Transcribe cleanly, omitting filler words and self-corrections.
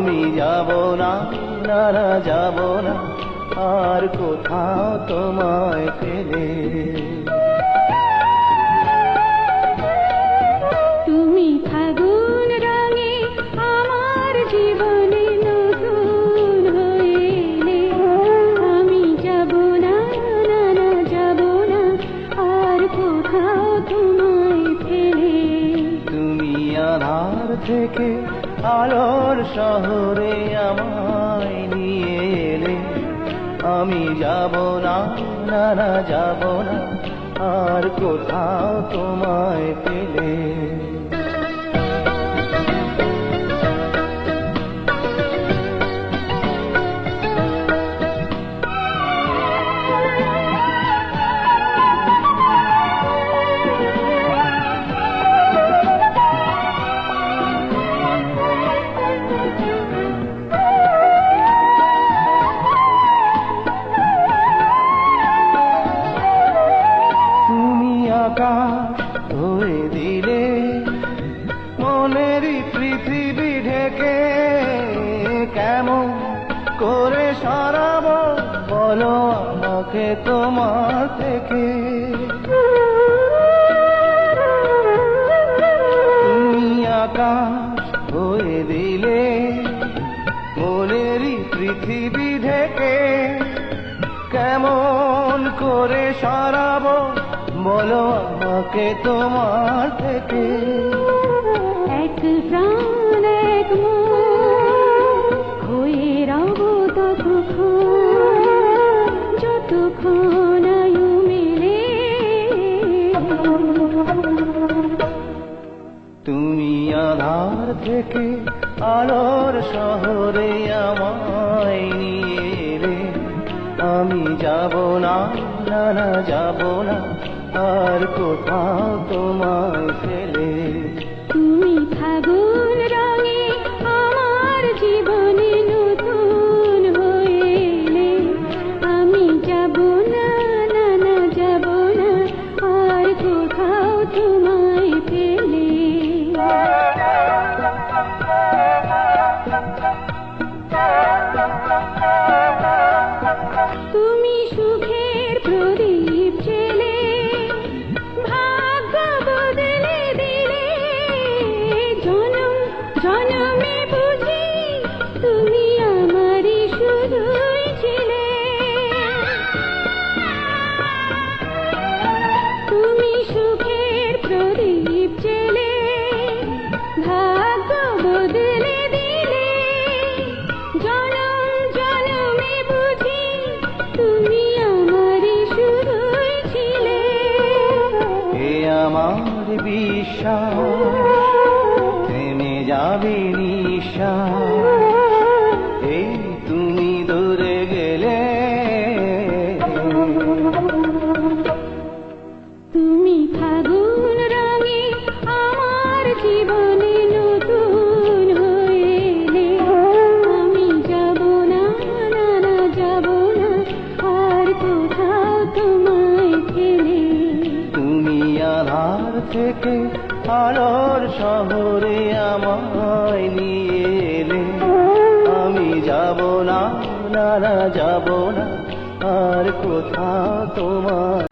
আমি যাব না, না না যাব না আর কোথাও তোমায় পেলে। তুমি ফাগুন রঙে আমার জীবনে নতুন হয়ে এলে। আমি যাব না, না না যাব না আর কোথাও তোমায় ফেলে। তুমি আধার থেকে আলোর শহরে আমায় নিয়ে এলে। আমি যাব না, না না যাব না আর কোথাও তোমায় পেলে। হয়ে দিলে মনেরই পৃথিবী ঢেকে। কেমন করে সরাবো বলো আমাকে তোমার থেকে। তুমি আকাশ হয়ে দিলে মনেরই পৃথিবী ঢেকে। কেমন করে সরাবো বলো আমাকে তোমার থেকে। এক প্রাণ এক মন হয়ে রব ততক্ষণ, যতক্ষণ আয়ু মেলে। তুমি আধার থেকে আলোর শহরে আমায় নিয়ে এলে। আমি যাব না, না না যাব না আর কোথাও তোমায় ফেলে। তুমি ফাগুন রঙে আমার জীবনে নতুন হয়ে এলে। আমি যাব না, না না যাব না আর কোথাও তোমায় ফেলে। তুমি সুখের প্রদীপ জেলে ভাগ্য বদলে দিলে। জনম জনমে বুঝি তুমি আমারই শুধুই ছিলে। তুমি সুখের প্রদীপ জেলে ভাগ্য বদলে দিলে। জনম জনমে বুঝি তুমি আমারই শুধুই ছিলে। এ আমার বিশ্বাস থেমে যাবে নিঃশ্বাস এই তুমি দূরে গেলে। তুমি ফাগুন রঙে আমার জীবনে নতুন হয়ে এলে। আমি যাব না, না না যাব না আর কোথাও তোমায় ফেলে। তুমি আধার থেকে আলোর শহরে আমায় নিয়ে এলে। আমি যাব না, না না যাব না আর কোথাও তোমার